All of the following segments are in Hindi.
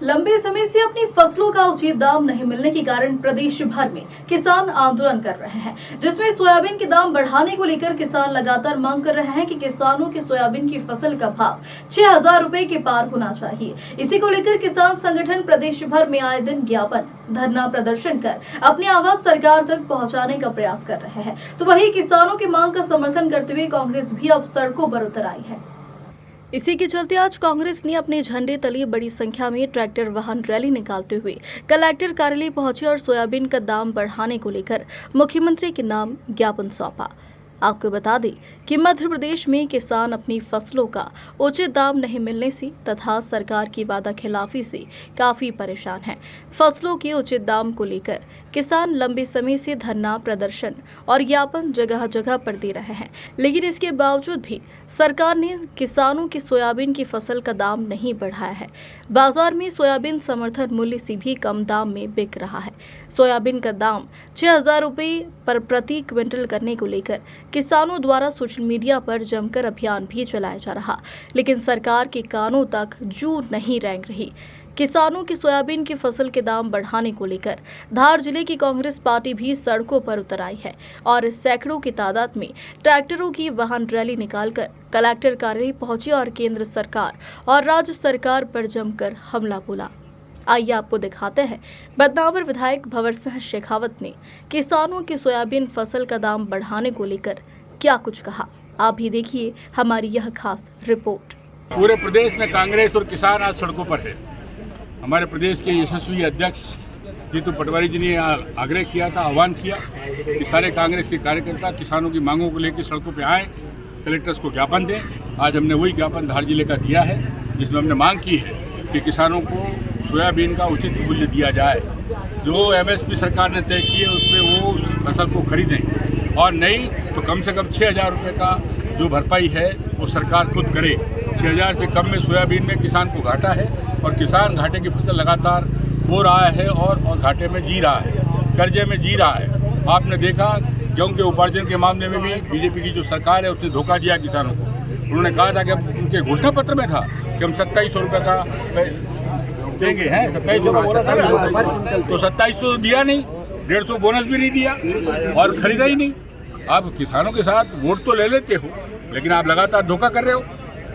लंबे समय से अपनी फसलों का उचित दाम नहीं मिलने के कारण प्रदेश भर में किसान आंदोलन कर रहे हैं, जिसमें सोयाबीन के दाम बढ़ाने को लेकर किसान लगातार मांग कर रहे हैं कि किसानों की सोयाबीन की फसल का भाव 6,000 रुपए के पार होना चाहिए। इसी को लेकर किसान संगठन प्रदेश भर में आए दिन ज्ञापन, धरना प्रदर्शन कर अपनी आवाज सरकार तक पहुंचाने का प्रयास कर रहे हैं। तो वहीं किसानों की मांग का समर्थन करते हुए कांग्रेस भी अब सड़कों पर उतर आई है। इसी के चलते आज कांग्रेस ने अपने झंडे तले बड़ी संख्या में ट्रैक्टर वाहन रैली निकालते हुए कलेक्टर कार्यालय पहुंचे और सोयाबीन का दाम बढ़ाने को लेकर मुख्यमंत्री के नाम ज्ञापन सौंपा। आपको बता दें कि मध्य प्रदेश में किसान अपनी फसलों का उचित दाम नहीं मिलने से तथा सरकार की वादा खिलाफी से काफी परेशान हैं। फसलों के उचित दाम को लेकर किसान लंबे समय से धरना प्रदर्शन और ज्ञापन जगह जगह पर दे रहे हैं, लेकिन इसके बावजूद भी सरकार ने किसानों की सोयाबीन की फसल का दाम नहीं बढ़ाया है। बाजार में सोयाबीन समर्थन मूल्य से भी कम दाम में बिक रहा है। सोयाबीन का दाम 6,000 रुपए पर प्रति क्विंटल करने को लेकर किसानों द्वारा सोशल मीडिया पर जमकर अभियान भी चलाया जा रहा, लेकिन सरकार के कानों तक जू नहीं रेंग रही। किसानों की सोयाबीन की फसल के दाम बढ़ाने को लेकर धार जिले की कांग्रेस पार्टी भी सड़कों पर उतर आई है और सैकड़ों की तादाद में ट्रैक्टरों की वाहन रैली निकालकर कलेक्टर कार्यालय पहुंची और केंद्र सरकार और राज्य सरकार पर जमकर हमला बोला। आइए आपको दिखाते हैं बदनावर विधायक भंवर सिंह शेखावत ने किसानों की सोयाबीन फसल का दाम बढ़ाने को लेकर क्या कुछ कहा। आप भी देखिए हमारी यह खास रिपोर्ट। पूरे प्रदेश में कांग्रेस और किसान आज सड़कों पर है। हमारे प्रदेश के यशस्वी अध्यक्ष जीतू पटवारी जी ने आग्रह किया था, आह्वान किया कि सारे कांग्रेस के कार्यकर्ता किसानों की मांगों को लेकर सड़कों पर आएँ, कलेक्टर्स को ज्ञापन दें। आज हमने वही ज्ञापन धार जिले का दिया है, जिसमें हमने मांग की है कि किसानों को सोयाबीन का उचित मूल्य दिया जाए। जो MSP सरकार ने तय की है उसमें वो फसल को खरीदें और नहीं तो कम से कम 6,000 रुपये का जो भरपाई है वो सरकार खुद करे। 6,000 से कम में सोयाबीन में किसान को घाटा है और किसान घाटे की फसल लगातार बो रहा है और घाटे में जी रहा है, कर्जे में जी रहा है। आपने देखा गेहूं के उपार्जन के मामले में भी बीजेपी की जो सरकार है उसने धोखा दिया किसानों को। उन्होंने कहा था कि उनके घोषणा पत्र में था कि हम 2700 रुपये का देंगे, हैं 2700 तो 2700 दिया नहीं, 150 बोनस भी नहीं दिया और खरीदा ही नहीं। आप किसानों के साथ वोट तो ले लेते हो, लेकिन आप लगातार धोखा कर रहे हो।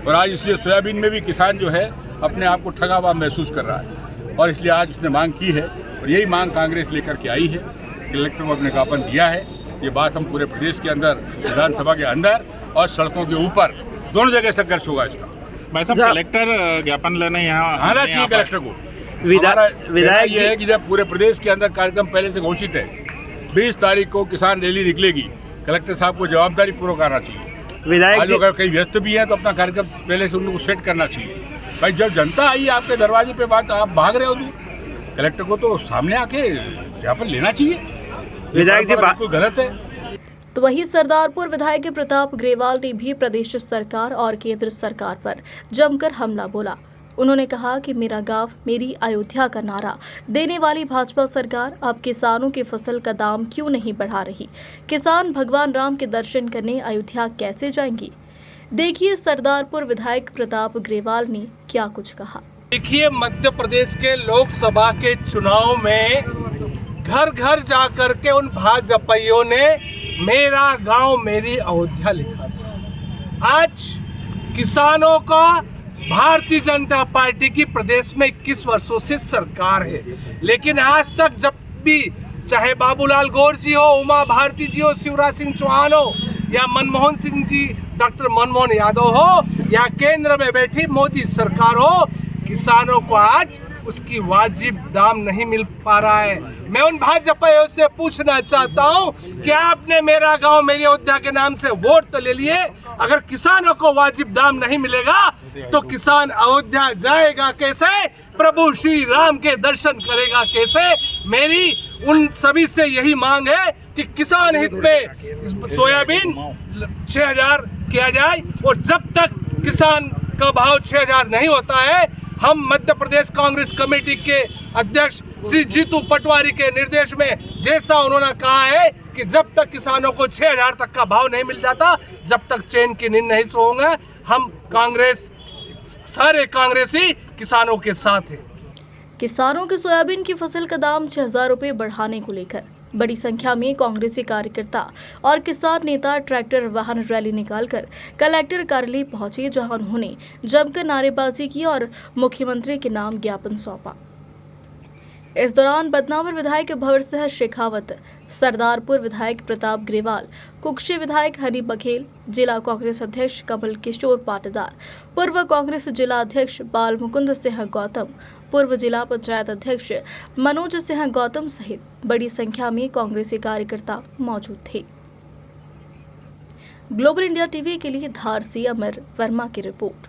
और आज इसलिए सोयाबीन में भी किसान जो है अपने आप को ठगा हुआ महसूस कर रहा है और इसलिए आज उसने मांग की है और यही मांग कांग्रेस लेकर के आई है। कलेक्टर को अपने ज्ञापन दिया है। ये बात हम पूरे प्रदेश के अंदर, विधानसभा के अंदर और सड़कों के ऊपर दोनों जगह संघर्ष होगा इसका। भाई साहब, कलेक्टर ज्ञापन लेने यहाँ आना चाहिए कलेक्टर को। विधायक ये है कि जब पूरे प्रदेश के अंदर कार्यक्रम पहले से घोषित है, 20 तारीख को किसान रैली निकलेगी, कलेक्टर साहब को जवाबदारी पूर्वक आना चाहिए। विधायक अगर कहीं व्यस्त भी है तो अपना कार्यक्रम पहले से उन लोगों को सेट करना चाहिए। भाई जब जनता आई आपके दरवाजे पे बात आप भाग रहे हो, तो कलेक्टर को तो सामने आके ज्ञापन लेना चाहिए। विधायक जी बात गलत है। तो वहीं सरदारपुर विधायक प्रताप ग्रेवाल ने भी प्रदेश सरकार और केंद्र सरकार पर जमकर हमला बोला। उन्होंने कहा कि मेरा गांव मेरी अयोध्या का नारा देने वाली भाजपा सरकार अब किसानों की फसल का दाम क्यों नहीं बढ़ा रही। किसान भगवान राम के दर्शन करने अयोध्या कैसे जाएंगी। देखिए सरदारपुर विधायक प्रताप ग्रेवाल ने क्या कुछ कहा। देखिए, मध्य प्रदेश के लोकसभा के चुनाव में घर घर जाकर के उन भाजपाइयों ने मेरा गांव मेरी अयोध्या लिखा था। आज किसानों का भारतीय जनता पार्टी की प्रदेश में 21 वर्षों से सरकार है, लेकिन आज तक जब भी चाहे बाबूलाल गौर जी हो, उमा भारती जी हो, शिवराज सिंह चौहान हो या मनमोहन सिंह जी, डॉक्टर मनमोहन यादव हो या केंद्र में बैठी मोदी सरकार हो, किसानों को आज उसकी वाजिब दाम नहीं मिल पा रहा है। मैं उन भाजपाइयों से पूछना चाहता हूं कि आपने मेरा गांव मेरी अयोध्या के नाम से वोट तो ले लिए, अगर किसानों को वाजिब दाम नहीं मिलेगा तो किसान अयोध्या जाएगा कैसे, प्रभु श्री राम के दर्शन करेगा कैसे। मेरी उन सभी से यही मांग है कि किसान हित में सोयाबीन 6,000 किया जाए और जब तक किसान का भाव 6,000 नहीं होता है, हम मध्य प्रदेश कांग्रेस कमेटी के अध्यक्ष श्री जीतू पटवारी के निर्देश में, जैसा उन्होंने कहा है कि जब तक किसानों को 6,000 तक का भाव नहीं मिल जाता, जब तक चैन की नींद नहीं सोएंगे। हम कांग्रेस, सारे कांग्रेसी किसानों के साथ हैं। किसानों की सोयाबीन की फसल का दाम 6,000 रुपये बढ़ाने को लेकर बड़ी संख्या में कांग्रेसी कार्यकर्ता और किसान नेता ट्रैक्टर वाहन रैली निकालकर कलेक्टर कार्यालय पहुंचे, जहां उन्होंने जमकर नारेबाजी की और मुख्यमंत्री के नाम ज्ञापन सौंपा। इस दौरान बदनावर विधायक भंवर सिंह शेखावत, सरदारपुर विधायक प्रताप ग्रेवाल, कुक्षी विधायक हनी बघेल, जिला कांग्रेस अध्यक्ष कमल किशोर पाटीदार, पूर्व कांग्रेस जिला अध्यक्ष बाल मुकुंद सिंह गौतम, पूर्व जिला पंचायत अध्यक्ष मनोज सिंह गौतम सहित बड़ी संख्या में कांग्रेसी कार्यकर्ता मौजूद थे। ग्लोबल इंडिया टीवी के लिए धार से अमर वर्मा की रिपोर्ट।